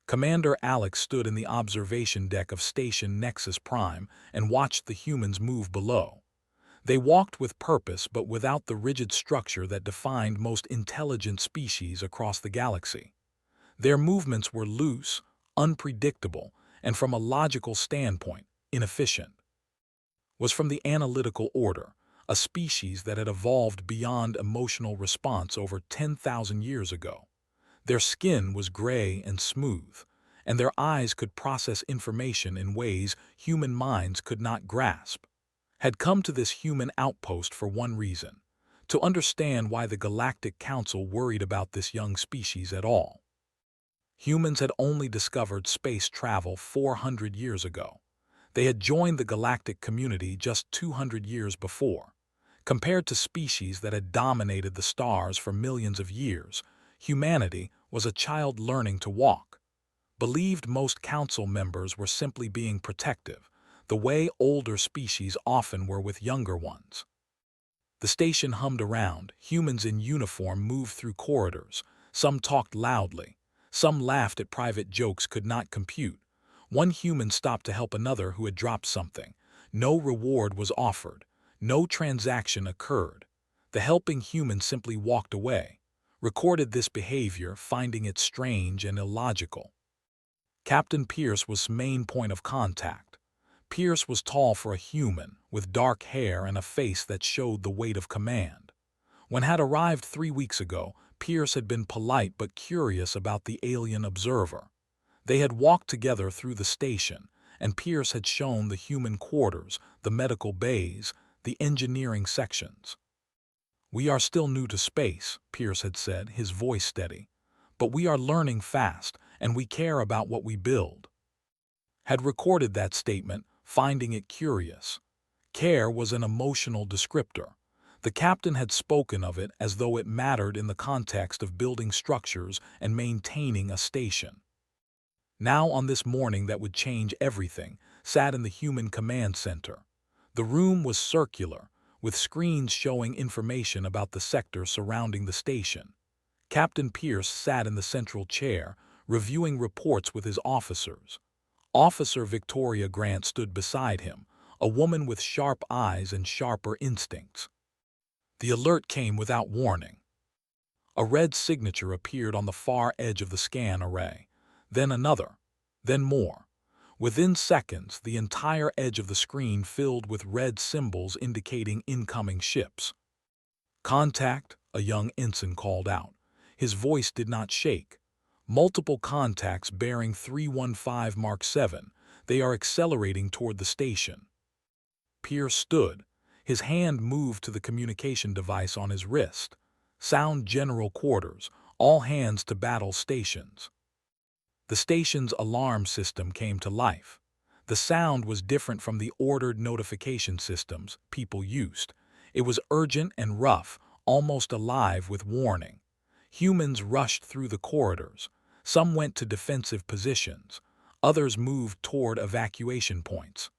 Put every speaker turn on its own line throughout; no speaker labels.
Commander Alex stood in the observation deck of Station Nexus Prime and watched the humans move below. They walked with purpose but without the rigid structure that defined most intelligent species across the galaxy. Their movements were loose, unpredictable, and from a logical standpoint, inefficient. Was from the analytical order, a species that had evolved beyond emotional response over 10,000 years ago. Their skin was gray and smooth, and their eyes could process information in ways human minds could not grasp. Had come to this human outpost for one reason: to understand why the Galactic Council worried about this young species at all. Humans had only discovered space travel 400 years ago. They had joined the galactic community just 200 years before. Compared to species that had dominated the stars for millions of years, humanity was a child learning to walk. Believed most council members were simply being protective, the way older species often were with younger ones. The station hummed around. Humans in uniform moved through corridors. Some talked loudly. Some laughed at private jokes could not compute. One human stopped to help another who had dropped something. No reward was offered. No transaction occurred. The helping human simply walked away, recorded this behavior, finding it strange and illogical. Captain Pierce was main point of contact. Pierce was tall for a human, with dark hair and a face that showed the weight of command. When had arrived 3 weeks ago, Pierce had been polite but curious about the alien observer. They had walked together through the station, and Pierce had shown the human quarters, the medical bays, the engineering sections. "We are still new to space," Pierce had said, his voice steady. "But we are learning fast, and we care about what we build." Had recorded that statement, finding it curious. Care was an emotional descriptor. The captain had spoken of it as though it mattered in the context of building structures and maintaining a station. Now, on this morning that would change everything, sat in the human command center. The room was circular, with screens showing information about the sector surrounding the station. Captain Pierce sat in the central chair, reviewing reports with his officers. Officer Victoria Grant stood beside him, a woman with sharp eyes and sharper instincts. The alert came without warning. A red signature appeared on the far edge of the scan array, then another, then more. Within seconds, the entire edge of the screen filled with red symbols indicating incoming ships. "Contact," a young ensign called out. His voice did not shake. "Multiple contacts bearing 315 Mark 7. They are accelerating toward the station." Pierce stood. His hand moved to the communication device on his wrist. "Sound general quarters. All hands to battle stations." The station's alarm system came to life. The sound was different from the ordered notification systems people used. It was urgent and rough, almost alive with warning. Humans rushed through the corridors. Some went to defensive positions. Others moved toward evacuation points.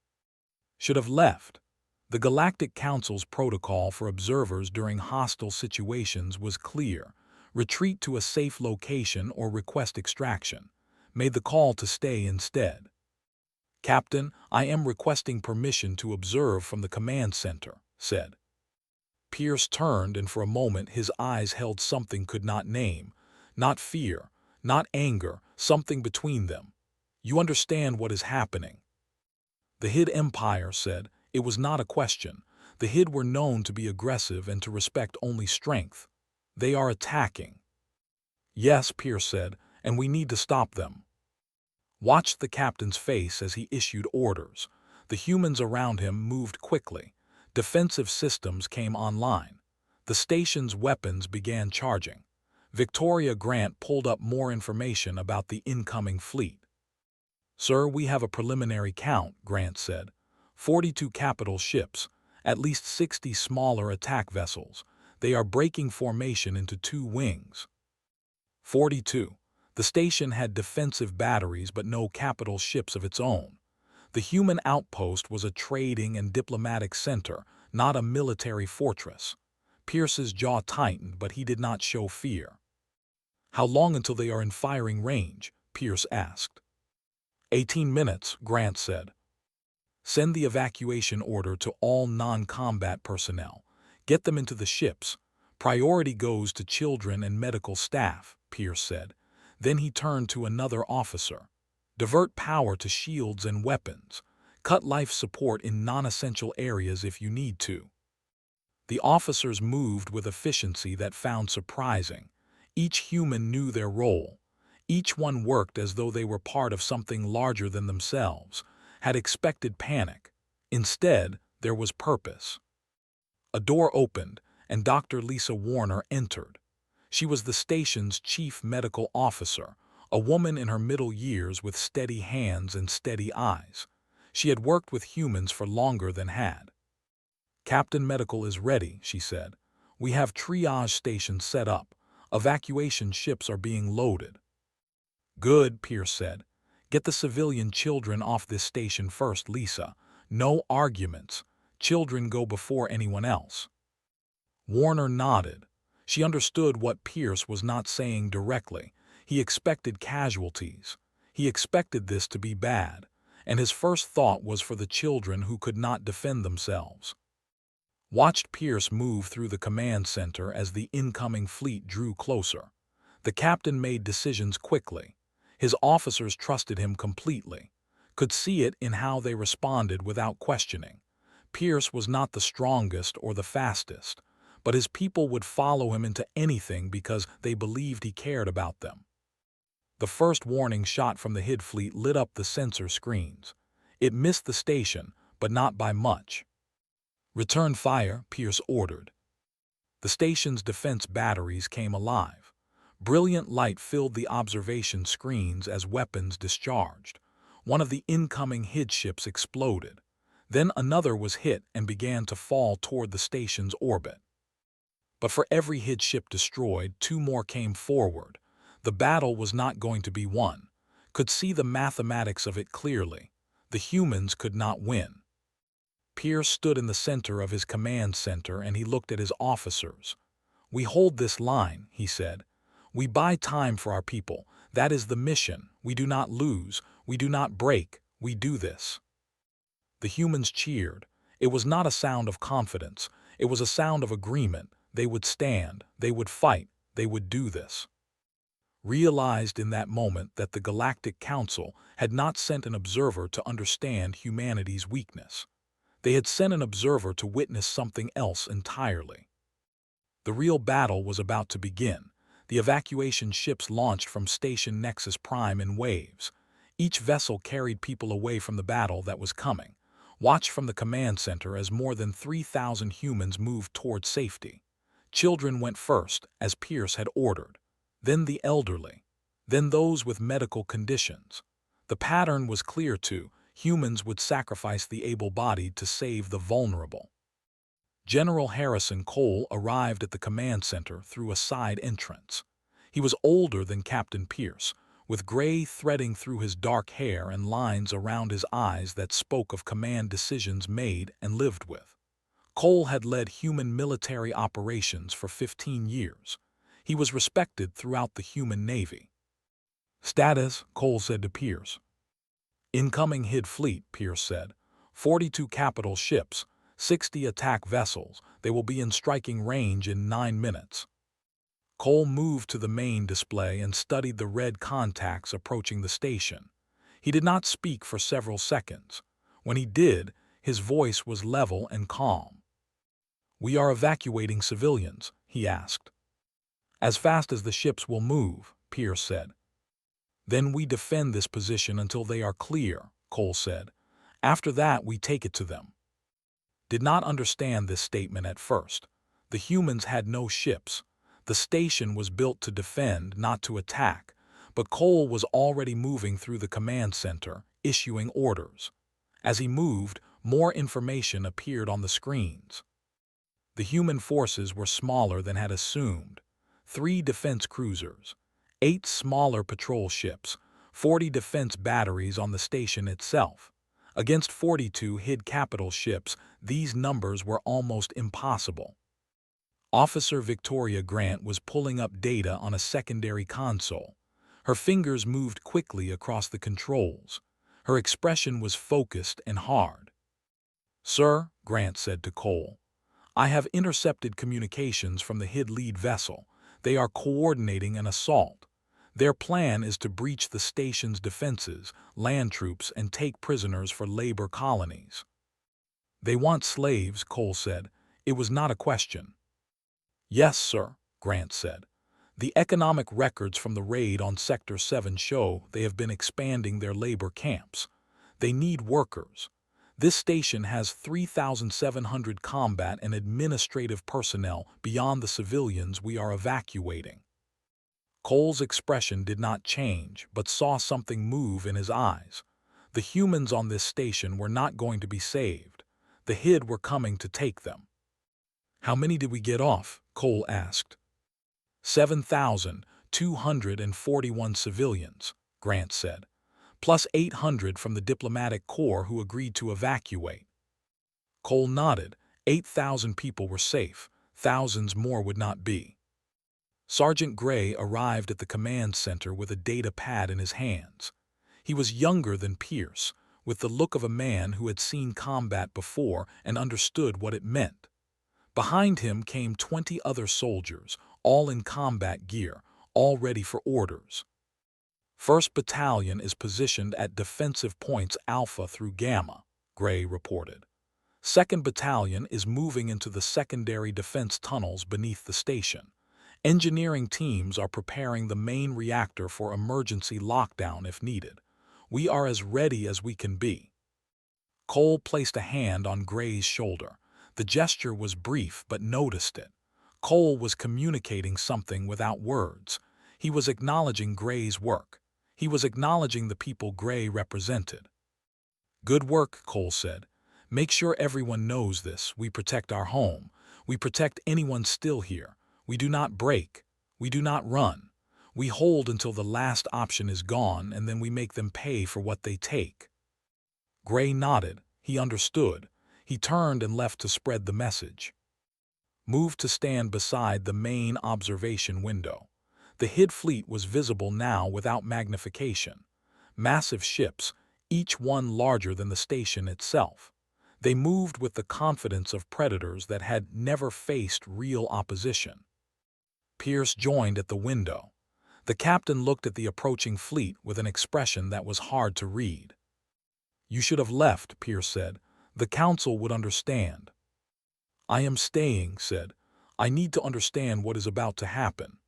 Should have left. The Galactic Council's protocol for observers during hostile situations was clear: retreat to a safe location or request extraction. Made the call to stay instead. "Captain, I am requesting permission to observe from the command center," said. Pierce turned, and for a moment his eyes held something could not name. Not fear, not anger, something between them. "You understand what is happening?" The Hid Empire said. It was not a question. The Hid were known to be aggressive and to respect only strength. "They are attacking." "Yes," Pierce said, "and we need to stop them." Watched the captain's face as he issued orders. The humans around him moved quickly. Defensive systems came online. The station's weapons began charging. Victoria Grant pulled up more information about the incoming fleet. "Sir, we have a preliminary count," Grant said. 42 capital ships, at least 60 smaller attack vessels. They are breaking formation into 2 wings. 42. The station had defensive batteries but no capital ships of its own. The human outpost was a trading and diplomatic center, not a military fortress. Pierce's jaw tightened, but he did not show fear. "How long until they are in firing range?" Pierce asked. 18 minutes, Grant said. Send the evacuation order to all non-combat personnel. Get them into the ships. Priority goes to children and medical staff, Pierce said. Then he turned to another officer. Divert power to shields and weapons. Cut life support in non-essential areas if you need to. The officers moved with efficiency that found surprising. Each human knew their role. Each one worked as though they were part of something larger than themselves, had expected panic. Instead, there was purpose. A door opened, and Dr. Lisa Warner entered. She was the station's chief medical officer, a woman in her middle years with steady hands and steady eyes. She had worked with humans for longer than had. Captain Medical is ready, she said. We have triage stations set up. Evacuation ships are being loaded. Good, Pierce said. Get the civilian children off this station first, Lisa. No arguments. Children go before anyone else. Warner nodded. She understood what Pierce was not saying directly. He expected casualties. He expected this to be bad, and his first thought was for the children who could not defend themselves. Watched Pierce move through the command center as the incoming fleet drew closer. The captain made decisions quickly. His officers trusted him completely, could see it in how they responded without questioning. Pierce was not the strongest or the fastest, but his people would follow him into anything because they believed he cared about them. The first warning shot from the HID fleet lit up the sensor screens. It missed the station, but not by much. Return fire, Pierce ordered. The station's defense batteries came alive. Brilliant light filled the observation screens as weapons discharged. One of the incoming HID ships exploded. Then another was hit and began to fall toward the station's orbit. But for every HID ship destroyed, 2 more came forward. The battle was not going to be won. Could see the mathematics of it clearly. The humans could not win. Pierce stood in the center of his command center and he looked at his officers. We hold this line, he said. We buy time for our people. That is the mission. We do not lose. We do not break. We do this. The humans cheered. It was not a sound of confidence. It was a sound of agreement. They would stand. They would fight. They would do this. Realized in that moment that the Galactic Council had not sent an observer to understand humanity's weakness. They had sent an observer to witness something else entirely. The real battle was about to begin. The evacuation ships launched from Station Nexus Prime in waves. Each vessel carried people away from the battle that was coming. Watched from the command center as more than 3,000 humans moved toward safety. Children went first, as Pierce had ordered. Then the elderly. Then those with medical conditions. The pattern was clear too. Humans would sacrifice the able-bodied to save the vulnerable. General Harrison Cole arrived at the command center through a side entrance. He was older than Captain Pierce, with gray threading through his dark hair and lines around his eyes that spoke of command decisions made and lived with. Cole had led human military operations for 15 years. He was respected throughout the human navy. Status, Cole said to Pierce. Incoming HID fleet, Pierce said. 42 capital ships, 60 attack vessels. They will be in striking range in 9 minutes. Cole moved to the main display and studied the red contacts approaching the station. He did not speak for several seconds. When he did, his voice was level and calm. We are evacuating civilians, he asked. As fast as the ships will move, Pierce said. Then we defend this position until they are clear, Cole said. After that, we take it to them. Did not understand this statement at first. The humans had no ships. The station was built to defend, not to attack. But Cole was already moving through the command center, issuing orders. As he moved, more information appeared on the screens. The human forces were smaller than had assumed. 3 defense cruisers, 8 smaller patrol ships, 40 defense batteries on the station itself. Against 42 HID capital ships, these numbers were almost impossible. Officer Victoria Grant was pulling up data on a secondary console. Her fingers moved quickly across the controls. Her expression was focused and hard. "Sir," Grant said to Cole, "I have intercepted communications from the HID lead vessel. They are coordinating an assault. Their plan is to breach the station's defenses, land troops, and take prisoners for labor colonies." "They want slaves," Cole said. "It was not a question." "Yes, sir," Grant said. "The economic records from the raid on Sector 7 show they have been expanding their labor camps. They need workers. This station has 3,700 combat and administrative personnel beyond the civilians we are evacuating." Cole's expression did not change, but saw something move in his eyes. The humans on this station were not going to be saved. The HID were coming to take them. "How many did we get off?" Cole asked. 7,241 civilians, Grant said, plus 800 from the diplomatic corps who agreed to evacuate. Cole nodded. 8,000 people were safe. Thousands more would not be. Sergeant Gray arrived at the command center with a data pad in his hands. He was younger than Pierce, with the look of a man who had seen combat before and understood what it meant. Behind him came 20 other soldiers, all in combat gear, all ready for orders. "First Battalion is positioned at defensive points Alpha through Gamma," Gray reported. "Second Battalion is moving into the secondary defense tunnels beneath the station. Engineering teams are preparing the main reactor for emergency lockdown if needed. We are as ready as we can be." Cole placed a hand on Gray's shoulder. The gesture was brief, but noticed it. Cole was communicating something without words. He was acknowledging Gray's work. He was acknowledging the people Gray represented. "Good work," Cole said. "Make sure everyone knows this. We protect our home. We protect anyone still here. We do not break. We do not run. We hold until the last option is gone, and then we make them pay for what they take." Gray nodded. He understood. He turned and left to spread the message. Moved to stand beside the main observation window. The HID fleet was visible now without magnification. Massive ships, each one larger than the station itself. They moved with the confidence of predators that had never faced real opposition. Pierce joined at the window. The captain looked at the approaching fleet with an expression that was hard to read. "You should have left," Pierce said. "The council would understand." "I am staying," said. "I need to understand what is about to happen."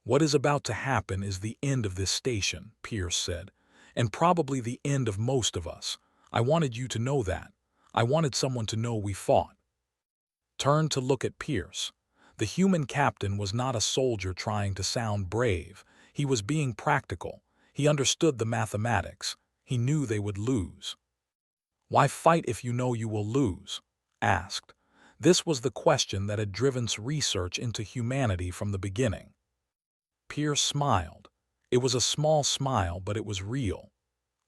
"What is about to happen is the end of this station," Pierce said, "and probably the end of most of us. I wanted you to know that. I wanted someone to know we fought." Turned to look at Pierce. The human captain was not a soldier trying to sound brave. He was being practical. He understood the mathematics. He knew they would lose. "Why fight if you know you will lose?" asked. This was the question that had driven research into humanity from the beginning. Pierce smiled. It was a small smile, but it was real.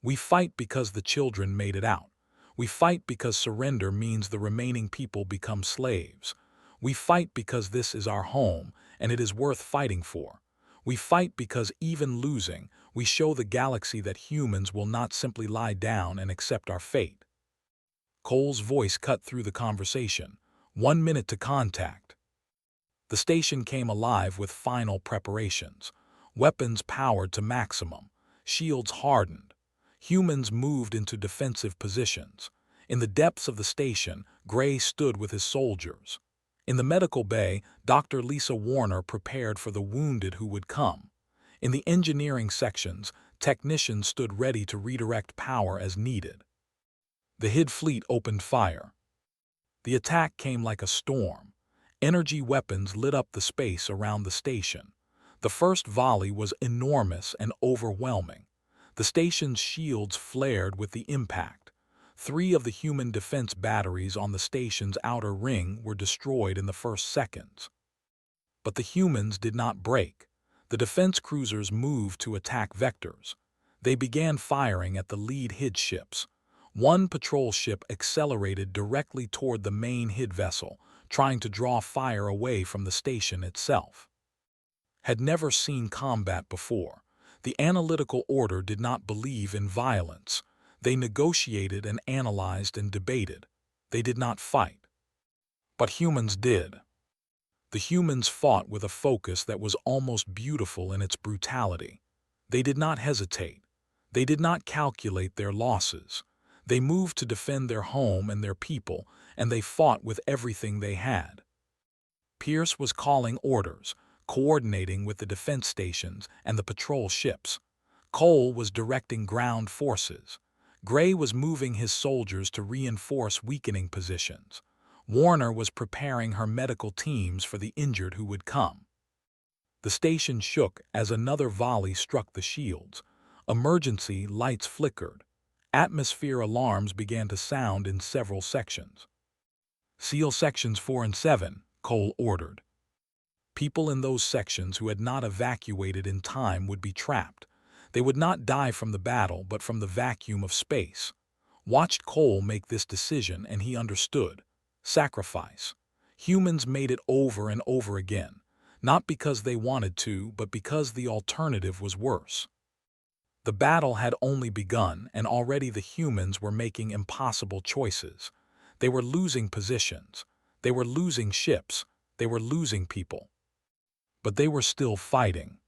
"We fight because the children made it out. We fight because surrender means the remaining people become slaves. We fight because this is our home, and it is worth fighting for. We fight because even losing, we show the galaxy that humans will not simply lie down and accept our fate." Cole's voice cut through the conversation. 1 minute to contact." The station came alive with final preparations. Weapons powered to maximum. Shields hardened. Humans moved into defensive positions. In the depths of the station, Gray stood with his soldiers. In the medical bay, Dr. Lisa Warner prepared for the wounded who would come. In the engineering sections, technicians stood ready to redirect power as needed. The HID fleet opened fire. The attack came like a storm. Energy weapons lit up the space around the station. The first volley was enormous and overwhelming. The station's shields flared with the impact. 3 of the human defense batteries on the station's outer ring were destroyed in the first seconds. But the humans did not break. The defense cruisers moved to attack vectors. They began firing at the lead HID ships. One patrol ship accelerated directly toward the main HID vessel, trying to draw fire away from the station itself. Had never seen combat before. The analytical order did not believe in violence. They negotiated and analyzed and debated. They did not fight. But humans did. The humans fought with a focus that was almost beautiful in its brutality. They did not hesitate. They did not calculate their losses. They moved to defend their home and their people, and they fought with everything they had. Pierce was calling orders, coordinating with the defense stations and the patrol ships. Cole was directing ground forces. Gray was moving his soldiers to reinforce weakening positions. Warner was preparing her medical teams for the injured who would come. The station shook as another volley struck the shields. Emergency lights flickered. Atmosphere alarms began to sound in several sections. "Seal sections 4 and 7, Cole ordered. People in those sections who had not evacuated in time would be trapped. They would not die from the battle, but from the vacuum of space. Watched Cole make this decision, and he understood. Sacrifice. Humans made it over and over again, not because they wanted to, but because the alternative was worse. The battle had only begun, and already the humans were making impossible choices. They were losing positions. They were losing ships. They were losing people. But they were still fighting.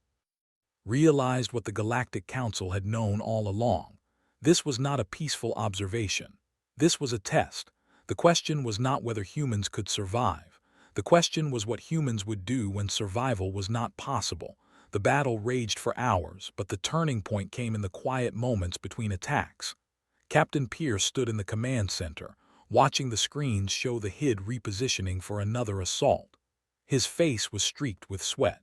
Realized what the Galactic Council had known all along. This was not a peaceful observation. This was a test. The question was not whether humans could survive. The question was what humans would do when survival was not possible. The battle raged for hours, but the turning point came in the quiet moments between attacks. Captain Pierce stood in the command center, watching the screens show the HID repositioning for another assault. His face was streaked with sweat.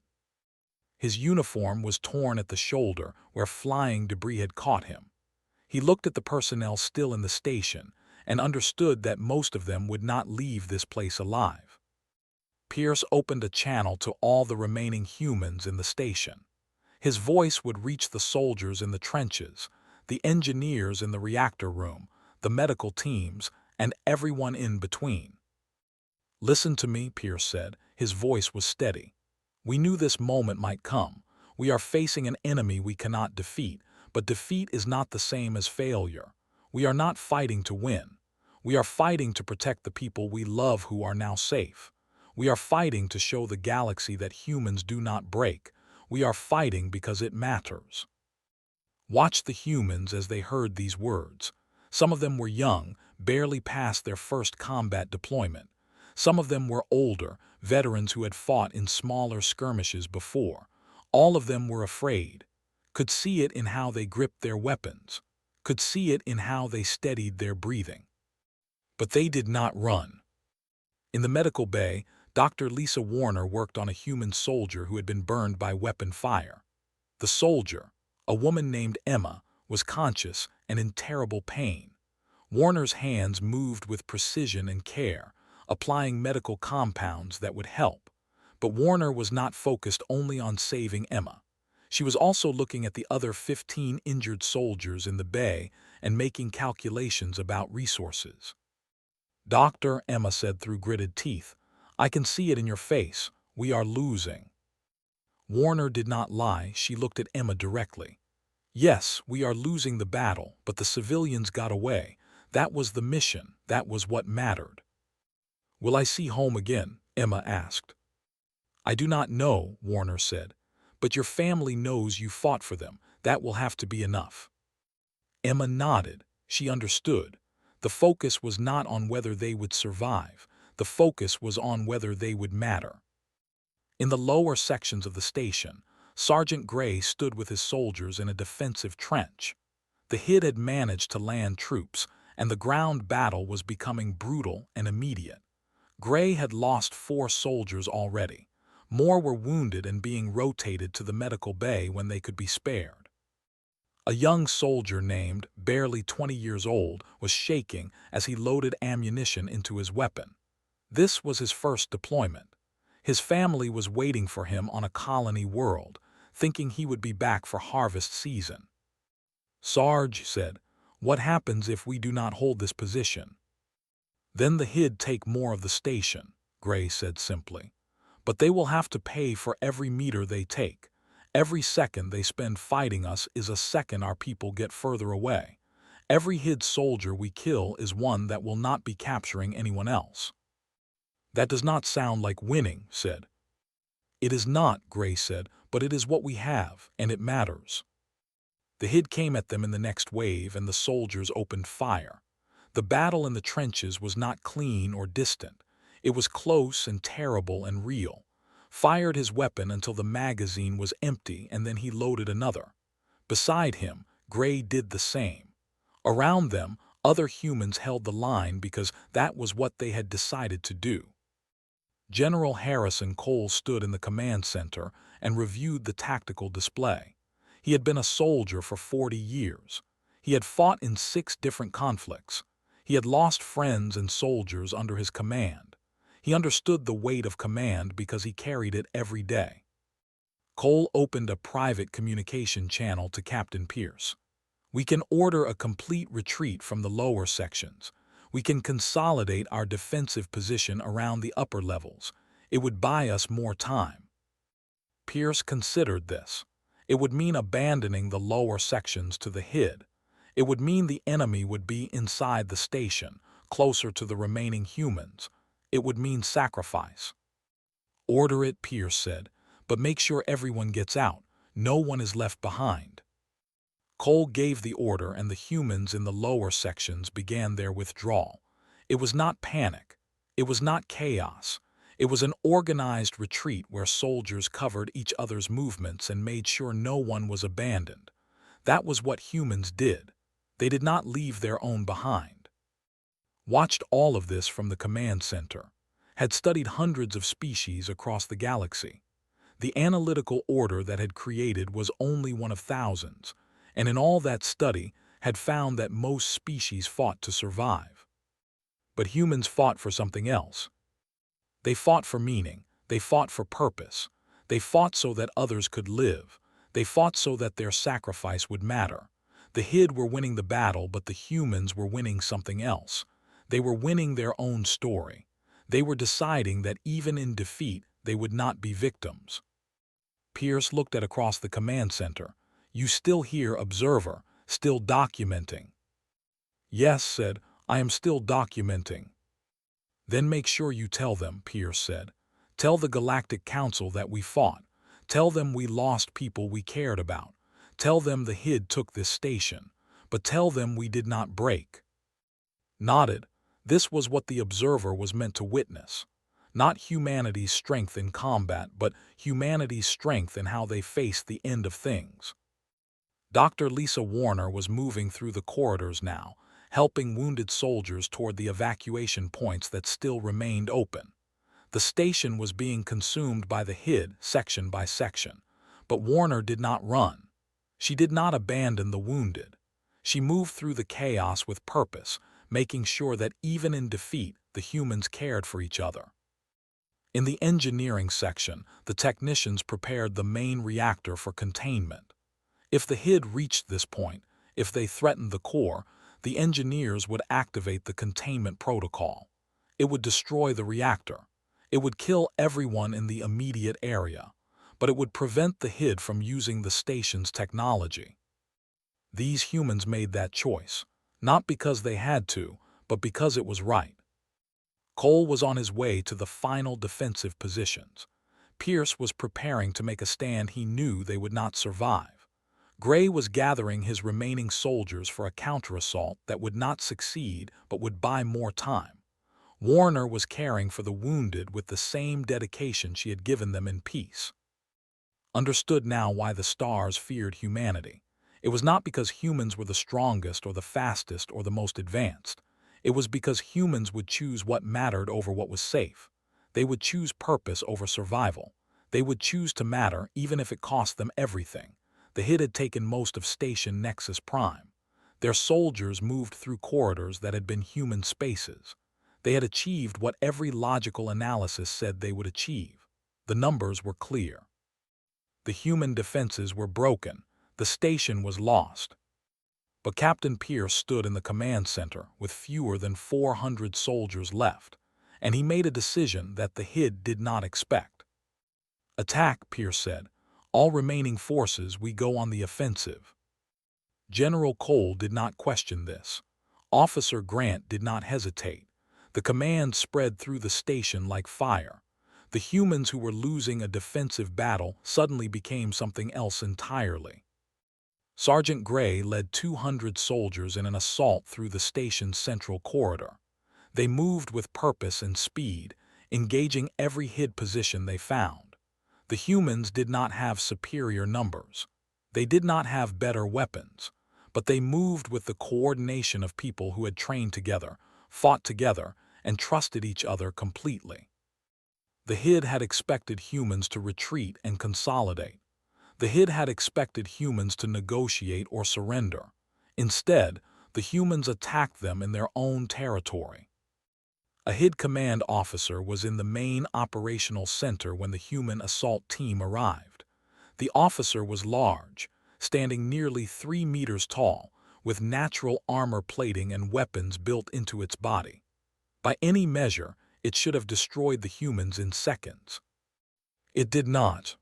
His uniform was torn at the shoulder where flying debris had caught him. He looked at the personnel still in the station and understood that most of them would not leave this place alive. Pierce opened a channel to all the remaining humans in the station. His voice would reach the soldiers in the trenches, the engineers in the reactor room, the medical teams, and everyone in between. "Listen to me," Pierce said. His voice was steady. "We knew this moment might come. We are facing an enemy we cannot defeat, but defeat is not the same as failure. We are not fighting to win. We are fighting to protect the people we love who are now safe. We are fighting to show the galaxy that humans do not break. We are fighting because it matters." Watch the humans as they heard these words. Some of them were young, barely past their first combat deployment. Some of them were older, veterans who had fought in smaller skirmishes before. All of them were afraid. Could see it in how they gripped their weapons. Could see it in how they steadied their breathing. But they did not run. In the medical bay, Dr. Lisa Warner worked on a human soldier who had been burned by weapon fire. The soldier, a woman named Emma, was conscious and in terrible pain. Warner's hands moved with precision and care, applying medical compounds that would help. But Warner was not focused only on saving Emma. She was also looking at the other 15 injured soldiers in the bay and making calculations about resources. "Doctor," Emma said through gritted teeth, "I can see it in your face. We are losing." Warner did not lie. She looked at Emma directly. "Yes, we are losing the battle, but the civilians got away. That was the mission. That was what mattered." "Will I see home again?" Emma asked. "I do not know," Warner said, "but your family knows you fought for them. That will have to be enough." Emma nodded. She understood. The focus was not on whether they would survive. The focus was on whether they would matter. In the lower sections of the station, Sergeant Gray stood with his soldiers in a defensive trench. The HID had managed to land troops, and the ground battle was becoming brutal and immediate. Gray had lost 4 soldiers already. More were wounded and being rotated to the medical bay when they could be spared. A young soldier named, barely 20 years old, was shaking as he loaded ammunition into his weapon. This was his first deployment. His family was waiting for him on a colony world, thinking he would be back for harvest season. "Sarge," said, "what happens if we do not hold this position?" "Then the HID take more of the station," Gray said simply. "But they will have to pay for every meter they take. Every second they spend fighting us is a second our people get further away. Every hid soldier we kill is one that will not be capturing anyone else." "That does not sound like winning," said. "It is not," Gray said, "but it is what we have, and it matters." The hid came at them in the next wave, and the soldiers opened fire. The battle in the trenches was not clean or distant. It was close and terrible and real. Fired his weapon until the magazine was empty, and then he loaded another. Beside him, Gray did the same. Around them, other humans held the line because that was what they had decided to do. General Harrison Cole stood in the command center and reviewed the tactical display. He had been a soldier for 40 years. He had fought in 6 different conflicts. He had lost friends and soldiers under his command. He understood the weight of command because he carried it every day. Cole opened a private communication channel to Captain Pierce. "We can order a complete retreat from the lower sections. We can consolidate our defensive position around the upper levels. It would buy us more time." Pierce considered this. It would mean abandoning the lower sections to the hid. It would mean the enemy would be inside the station, closer to the remaining humans. It would mean sacrifice. "Order it," Pierce said, "but make sure everyone gets out. No one is left behind." Cole gave the order, and the humans in the lower sections began their withdrawal. It was not panic. It was not chaos. It was an organized retreat where soldiers covered each other's movements and made sure no one was abandoned. That was what humans did. They did not leave their own behind. Watched all of this from the command center. Had studied hundreds of species across the galaxy. The analytical order that had created was only one of thousands, and in all that study had found that most species fought to survive. But humans fought for something else. They fought for meaning. They fought for purpose. They fought so that others could live. They fought so that their sacrifice would matter. The hid were winning the battle, but the humans were winning something else. They were winning their own story. They were deciding that even in defeat, they would not be victims. Pierce looked at across the command center. "You still here, observer, still documenting?" "Yes," said, "I am still documenting." "Then make sure you tell them," Pierce said. "Tell the Galactic Council that we fought. Tell them we lost people we cared about. Tell them the hid took this station. But tell them we did not break." Nodded. This was what the observer was meant to witness. Not humanity's strength in combat, but humanity's strength in how they faced the end of things. Dr. Lisa Warner was moving through the corridors now, helping wounded soldiers toward the evacuation points that still remained open. The station was being consumed by the hid, section by section. But Warner did not run. She did not abandon the wounded. She moved through the chaos with purpose, making sure that even in defeat, the humans cared for each other. In the engineering section, the technicians prepared the main reactor for containment. If the hid reached this point, if they threatened the core, the engineers would activate the containment protocol. It would destroy the reactor. It would kill everyone in the immediate area, but it would prevent the hid from using the station's technology. These humans made that choice, not because they had to, but because it was right. Cole was on his way to the final defensive positions. Pierce was preparing to make a stand he knew they would not survive. Gray was gathering his remaining soldiers for a counterassault that would not succeed but would buy more time. Warner was caring for the wounded with the same dedication she had given them in peace. Understood now why the stars feared humanity. It was not because humans were the strongest or the fastest or the most advanced. It was because humans would choose what mattered over what was safe. They would choose purpose over survival. They would choose to matter even if it cost them everything. The hid had taken most of Station Nexus Prime. Their soldiers moved through corridors that had been human spaces. They had achieved what every logical analysis said they would achieve. The numbers were clear. The human defenses were broken. The station was lost. But Captain Pierce stood in the command center with fewer than 400 soldiers left, and he made a decision that the hid did not expect. "Attack," Pierce said. All remaining forces, we go on the offensive." General Cole did not question this. Officer Grant did not hesitate. The command spread through the station like fire. The humans who were losing a defensive battle suddenly became something else entirely. Sergeant Gray led 200 soldiers in an assault through the station's central corridor. They moved with purpose and speed, engaging every hid position they found. The humans did not have superior numbers. They did not have better weapons, but they moved with the coordination of people who had trained together, fought together, and trusted each other completely. The HID had expected humans to retreat and consolidate. The HID had expected humans to negotiate or surrender. Instead, the humans attacked them in their own territory. A HID command officer was in the main operational center when the human assault team arrived. The officer was large, standing nearly 3 meters tall, with natural armor plating and weapons built into its body. By any measure, it should have destroyed the humans in seconds. It did not.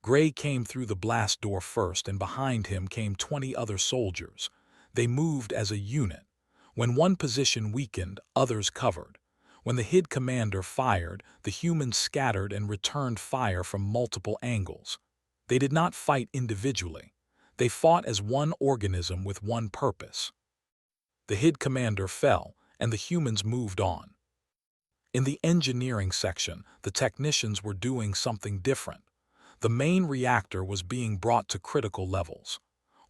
Gray came through the blast door first, and behind him came 20 other soldiers. They moved as a unit. When one position weakened, others covered. When the HID commander fired, the humans scattered and returned fire from multiple angles. They did not fight individually. They fought as one organism with one purpose. The HID commander fell, and the humans moved on. In the engineering section, the technicians were doing something different. The main reactor was being brought to critical levels.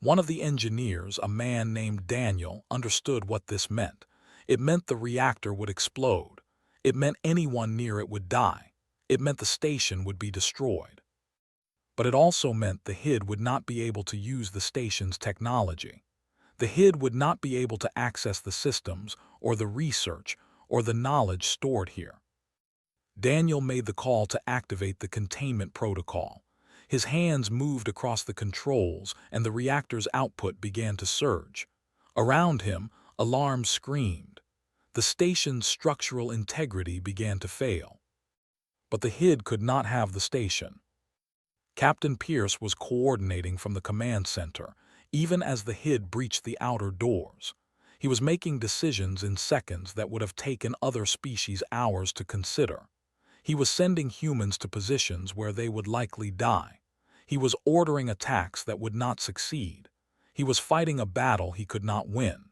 One of the engineers, a man named Daniel, understood what this meant. It meant the reactor would explode. It meant anyone near it would die. It meant the station would be destroyed. But it also meant the HID would not be able to use the station's technology. The HID would not be able to access the systems or the research or the knowledge stored here. Daniel made the call to activate the containment protocol. His hands moved across the controls, and the reactor's output began to surge. Around him, alarms screamed. The station's structural integrity began to fail. But the HID could not have the station. Captain Pierce was coordinating from the command center, even as the HID breached the outer doors. He was making decisions in seconds that would have taken other species hours to consider. He was sending humans to positions where they would likely die. He was ordering attacks that would not succeed. He was fighting a battle he could not win.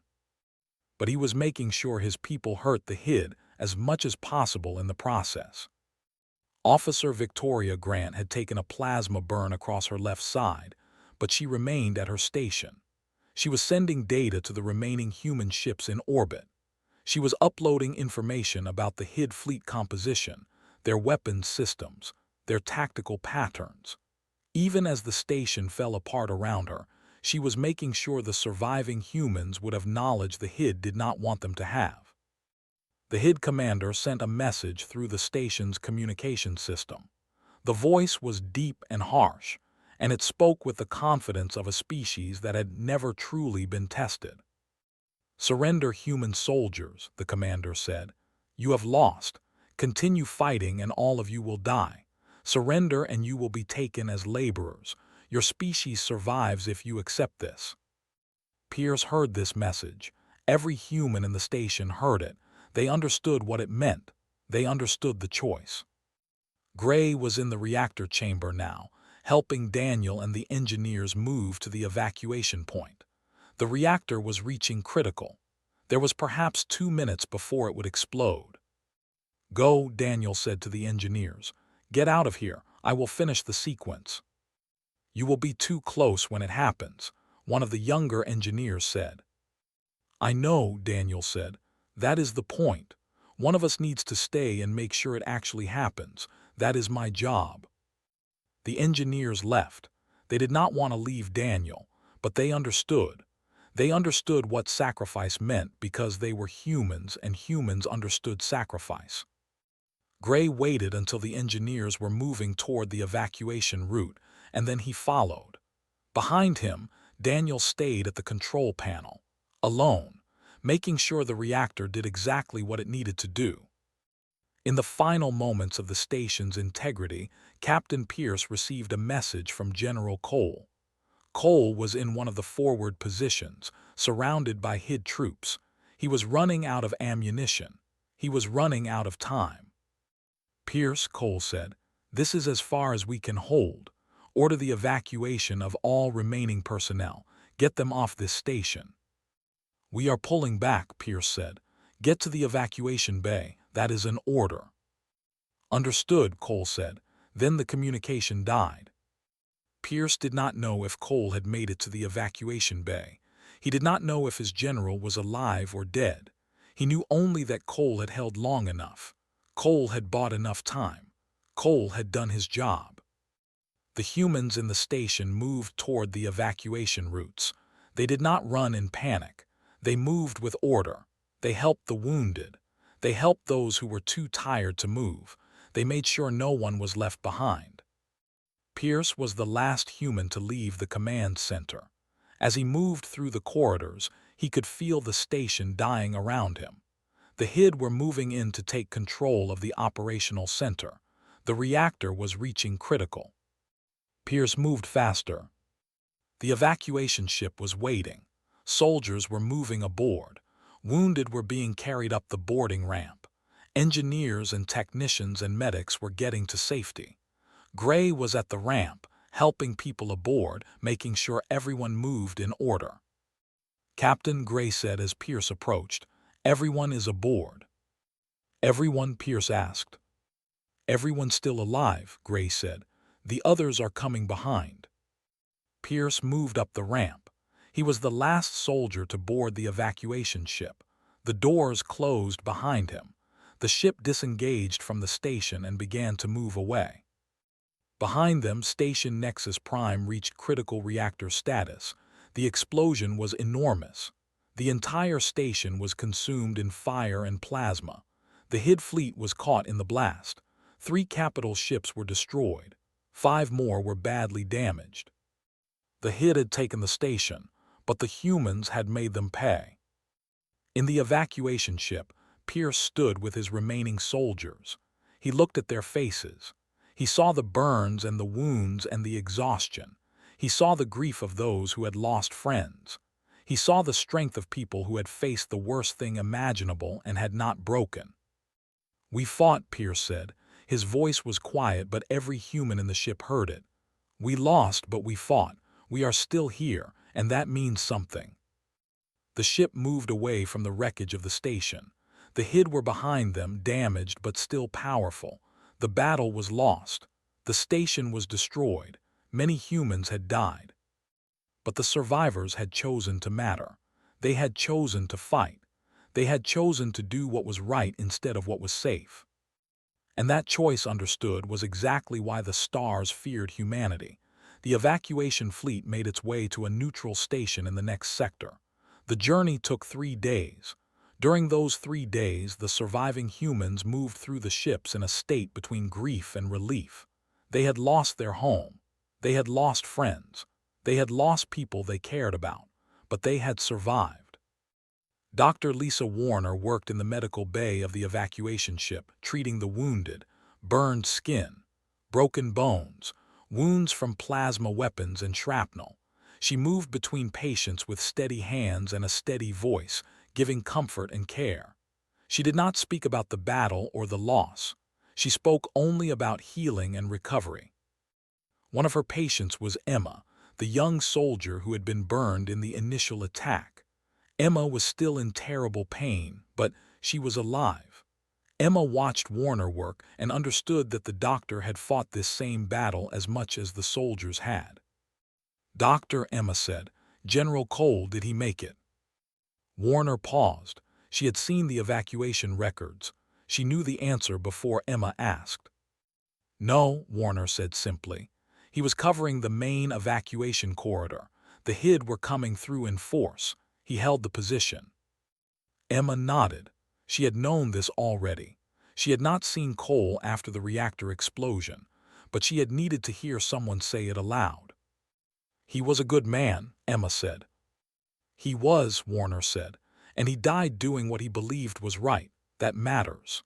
But he was making sure his people hurt the HID as much as possible in the process. Officer Victoria Grant had taken a plasma burn across her left side, but she remained at her station. She was sending data to the remaining human ships in orbit. She was uploading information about the HID fleet composition, their weapons systems, their tactical patterns. Even as the station fell apart around her, she was making sure the surviving humans would have knowledge the HID did not want them to have. The HID commander sent a message through the station's communication system. The voice was deep and harsh, and it spoke with the confidence of a species that had never truly been tested. "Surrender, human soldiers," the commander said. "You have lost. Continue fighting and all of you will die. Surrender and you will be taken as laborers. Your species survives if you accept this." Pierce heard this message. Every human in the station heard it. They understood what it meant. They understood the choice. Gray was in the reactor chamber now, helping Daniel and the engineers move to the evacuation point. The reactor was reaching critical. There was perhaps 2 minutes before it would explode. "Go," Daniel said to the engineers. "Get out of here. I will finish the sequence." "You will be too close when it happens," one of the younger engineers said. "I know," Daniel said. "That is the point. One of us needs to stay and make sure it actually happens. That is my job." The engineers left. They did not want to leave Daniel, but they understood. They understood what sacrifice meant because they were humans and humans understood sacrifice. Gray waited until the engineers were moving toward the evacuation route, and then he followed. Behind him, Daniel stayed at the control panel, alone, making sure the reactor did exactly what it needed to do. In the final moments of the station's integrity, Captain Pierce received a message from General Cole. Cole was in one of the forward positions, surrounded by HID troops. He was running out of ammunition. He was running out of time. "Pierce," Cole said, "this is as far as we can hold. Order the evacuation of all remaining personnel. Get them off this station." "We are pulling back," Pierce said. "Get to the evacuation bay. That is an order." "Understood," Cole said. Then the communication died. Pierce did not know if Cole had made it to the evacuation bay. He did not know if his general was alive or dead. He knew only that Cole had held long enough. Cole had bought enough time. Cole had done his job. The humans in the station moved toward the evacuation routes. They did not run in panic. They moved with order. They helped the wounded. They helped those who were too tired to move. They made sure no one was left behind. Pierce was the last human to leave the command center. As he moved through the corridors, he could feel the station dying around him. The HID were moving in to take control of the operational center. The reactor was reaching critical. Pierce moved faster. The evacuation ship was waiting. Soldiers were moving aboard. Wounded were being carried up the boarding ramp. Engineers and technicians and medics were getting to safety. Gray was at the ramp, helping people aboard, making sure everyone moved in order. "Captain," Gray said as Pierce approached, "everyone is aboard." "Everyone?" Pierce asked. "Everyone's still alive," Gray said. "The others are coming behind." Pierce moved up the ramp. He was the last soldier to board the evacuation ship. The doors closed behind him. The ship disengaged from the station and began to move away. Behind them, Station Nexus Prime reached critical reactor status. The explosion was enormous. The entire station was consumed in fire and plasma. The HID fleet was caught in the blast. 3 capital ships were destroyed. 5 more were badly damaged. The HID had taken the station, but the humans had made them pay. In the evacuation ship, Pierce stood with his remaining soldiers. He looked at their faces. He saw the burns and the wounds and the exhaustion. He saw the grief of those who had lost friends. He saw the strength of people who had faced the worst thing imaginable and had not broken. "We fought," Pierce said. His voice was quiet, but every human in the ship heard it. "We lost, but we fought. We are still here, and that means something." The ship moved away from the wreckage of the station. The HID were behind them, damaged but still powerful. The battle was lost. The station was destroyed. Many humans had died. But the survivors had chosen to matter. They had chosen to fight. They had chosen to do what was right instead of what was safe. And that choice, understood, was exactly why the stars feared humanity. The evacuation fleet made its way to a neutral station in the next sector. The journey took 3 days. During those 3 days, the surviving humans moved through the ships in a state between grief and relief. They had lost their home. They had lost friends. They had lost people they cared about, but they had survived. Dr. Lisa Warner worked in the medical bay of the evacuation ship, treating the wounded, burned skin, broken bones, wounds from plasma weapons and shrapnel. She moved between patients with steady hands and a steady voice, giving comfort and care. She did not speak about the battle or the loss. She spoke only about healing and recovery. One of her patients was Emma, the young soldier who had been burned in the initial attack. Emma was still in terrible pain, but she was alive. Emma watched Warner work and understood that the doctor had fought this same battle as much as the soldiers had. "Doctor," Emma said, "General Cole, did he make it?" Warner paused. She had seen the evacuation records. She knew the answer before Emma asked. "No," Warner said simply. "He was covering the main evacuation corridor. The HID were coming through in force. He held the position." Emma nodded. She had known this already. She had not seen Cole after the reactor explosion, but she had needed to hear someone say it aloud. "He was a good man," Emma said. "He was," Warner said, "and he died doing what he believed was right. That matters."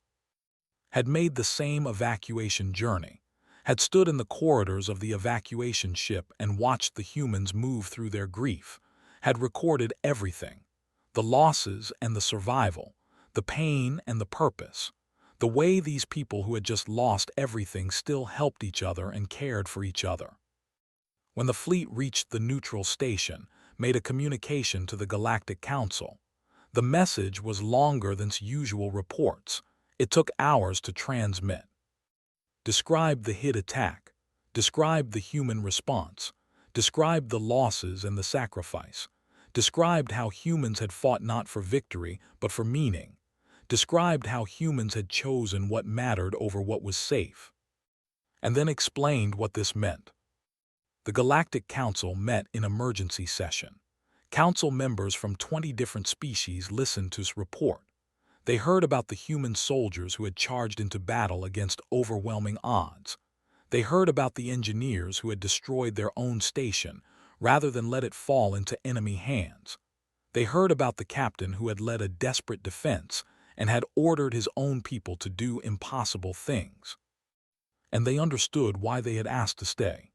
had made the same evacuation journey, had stood in the corridors of the evacuation ship and watched the humans move through their grief, had recorded everything, the losses and the survival, the pain and the purpose, the way these people who had just lost everything still helped each other and cared for each other. When the fleet reached the neutral station, made a communication to the Galactic Council. The message was longer than usual reports. It took hours to transmit. Described the hit attack, described the human response, described the losses and the sacrifice, described how humans had fought not for victory but for meaning, described how humans had chosen what mattered over what was safe, and then explained what this meant. The Galactic Council met in emergency session. Council members from 20 different species listened to his report. They heard about the human soldiers who had charged into battle against overwhelming odds. They heard about the engineers who had destroyed their own station rather than let it fall into enemy hands. They heard about the captain who had led a desperate defense and had ordered his own people to do impossible things. And they understood why they had asked to stay.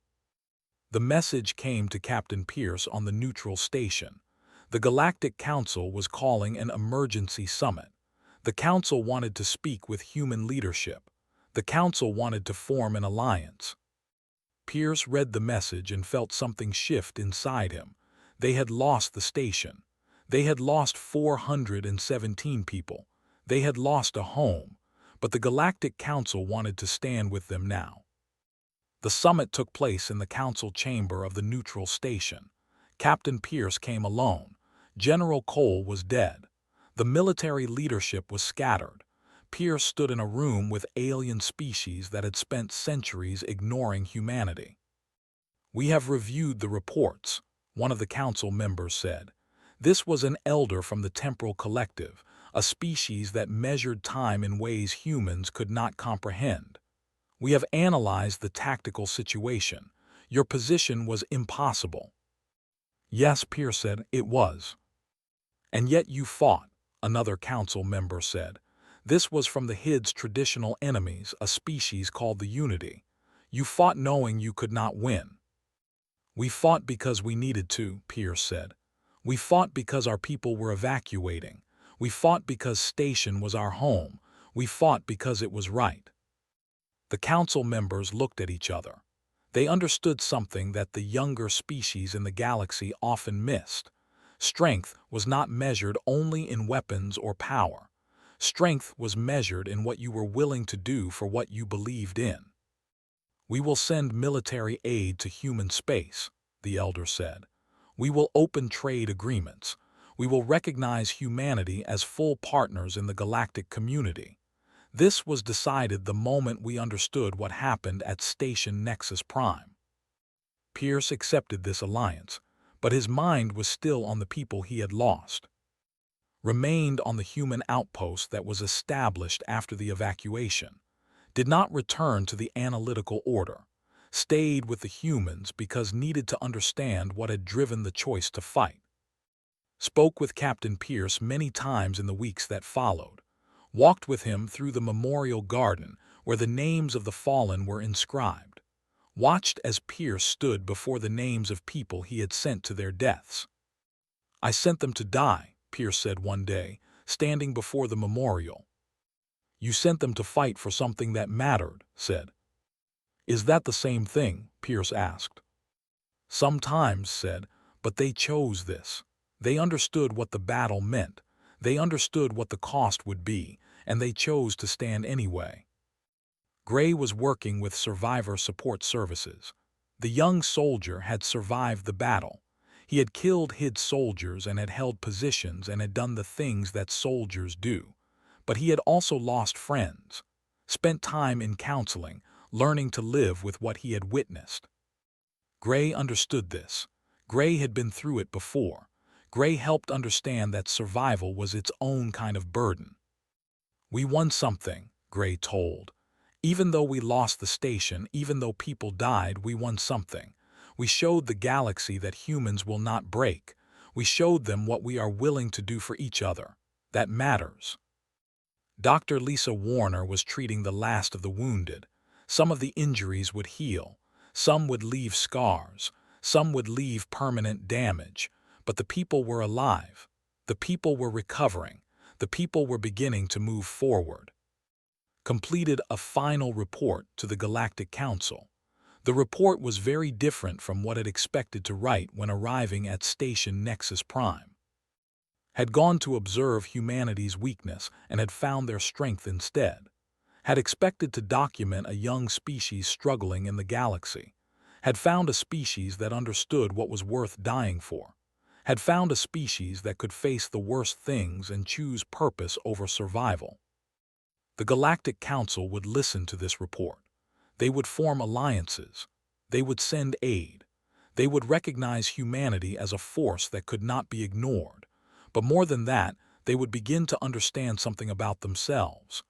The message came to Captain Pierce on the neutral station. The Galactic Council was calling an emergency summit. The Council wanted to speak with human leadership. The Council wanted to form an alliance. Pierce read the message and felt something shift inside him. They had lost the station. They had lost 417 people. They had lost a home. But the Galactic Council wanted to stand with them now. The summit took place in the council chamber of the neutral station. Captain Pierce came alone. General Cole was dead. The military leadership was scattered. Pierce stood in a room with alien species that had spent centuries ignoring humanity. "We have reviewed the reports," one of the council members said. This was an elder from the Temporal Collective, a species that measured time in ways humans could not comprehend. "We have analyzed the tactical situation. Your position was impossible." "Yes," Pierce said, "it was." "And yet you fought," another council member said. "This was from the HID's traditional enemies, a species called the Unity. You fought knowing you could not win." "We fought because we needed to," Pierce said. "We fought because our people were evacuating. We fought because station was our home. We fought because it was right." The council members looked at each other. They understood something that the younger species in the galaxy often missed. Strength was not measured only in weapons or power. Strength was measured in what you were willing to do for what you believed in. "We will send military aid to human space," the elder said. "We will open trade agreements. We will recognize humanity as full partners in the galactic community." This was decided the moment we understood what happened at Station Nexus Prime. Pierce accepted this alliance, but his mind was still on the people he had lost. Remained on the human outpost that was established after the evacuation. Did not return to the analytical order. Stayed with the humans because needed to understand what had driven the choice to fight. Spoke with Captain Pierce many times in the weeks that followed. Walked with him through the memorial garden where the names of the fallen were inscribed. Watched as Pierce stood before the names of people he had sent to their deaths. "I sent them to die," Pierce said one day, standing before the memorial. "You sent them to fight for something that mattered," said. "Is that the same thing?" Pierce asked. "Sometimes," said, "but they chose this. They understood what the battle meant. They understood what the cost would be, and they chose to stand anyway." Gray was working with Survivor Support Services. The young soldier had survived the battle. He had killed HID soldiers and had held positions and had done the things that soldiers do. But he had also lost friends. Spent time in counseling, learning to live with what he had witnessed. Gray understood this. Gray had been through it before. Gray helped understand that survival was its own kind of burden. "We won something," Gray told. "Even though we lost the station, even though people died, we won something. We showed the galaxy that humans will not break. We showed them what we are willing to do for each other. That matters." Dr. Lisa Warner was treating the last of the wounded. Some of the injuries would heal, some would leave scars, some would leave permanent damage, but the people were alive. The people were recovering. The people were beginning to move forward. Completed a final report to the Galactic Council. The report was very different from what it expected to write when arriving at Station Nexus Prime. Had gone to observe humanity's weakness and had found their strength instead. Had expected to document a young species struggling in the galaxy. Had found a species that understood what was worth dying for. Had found a species that could face the worst things and choose purpose over survival. The Galactic Council would listen to this report. They would form alliances. They would send aid. They would recognize humanity as a force that could not be ignored. But more than that, they would begin to understand something about themselves.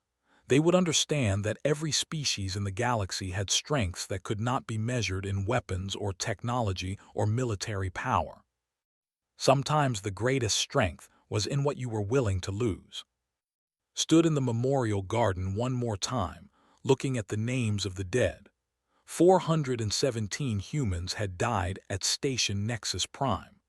They would understand that every species in the galaxy had strengths that could not be measured in weapons or technology or military power. Sometimes the greatest strength was in what you were willing to lose. Stood in the memorial garden one more time, looking at the names of the dead. 417 humans had died at Station Nexus Prime.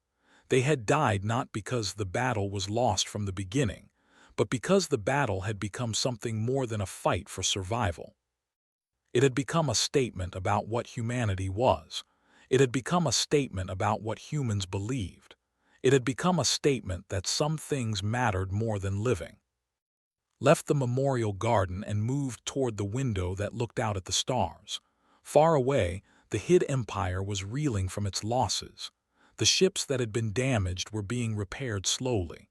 They had died not because the battle was lost from the beginning, but because the battle had become something more than a fight for survival. It had become a statement about what humanity was. It had become a statement about what humans believed. It had become a statement that some things mattered more than living. Left the memorial garden and moved toward the window that looked out at the stars. Far away, the Hid Empire was reeling from its losses. The ships that had been damaged were being repaired slowly.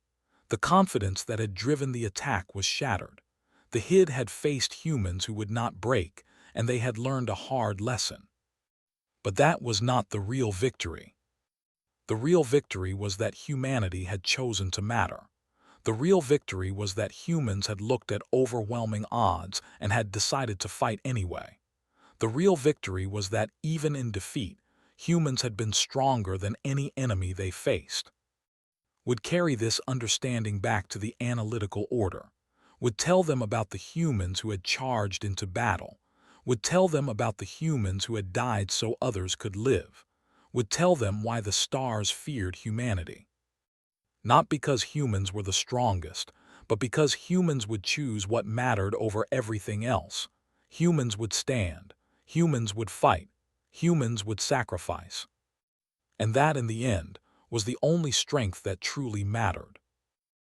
The confidence that had driven the attack was shattered. The Hid had faced humans who would not break, and they had learned a hard lesson. But that was not the real victory. The real victory was that humanity had chosen to matter. The real victory was that humans had looked at overwhelming odds and had decided to fight anyway. The real victory was that even in defeat, humans had been stronger than any enemy they faced. Would carry this understanding back to the analytical order. Would tell them about the humans who had charged into battle. Would tell them about the humans who had died so others could live. Would tell them why the stars feared humanity. Not because humans were the strongest, but because humans would choose what mattered over everything else. Humans would stand. Humans would fight. Humans would sacrifice. And that, in the end, was the only strength that truly mattered.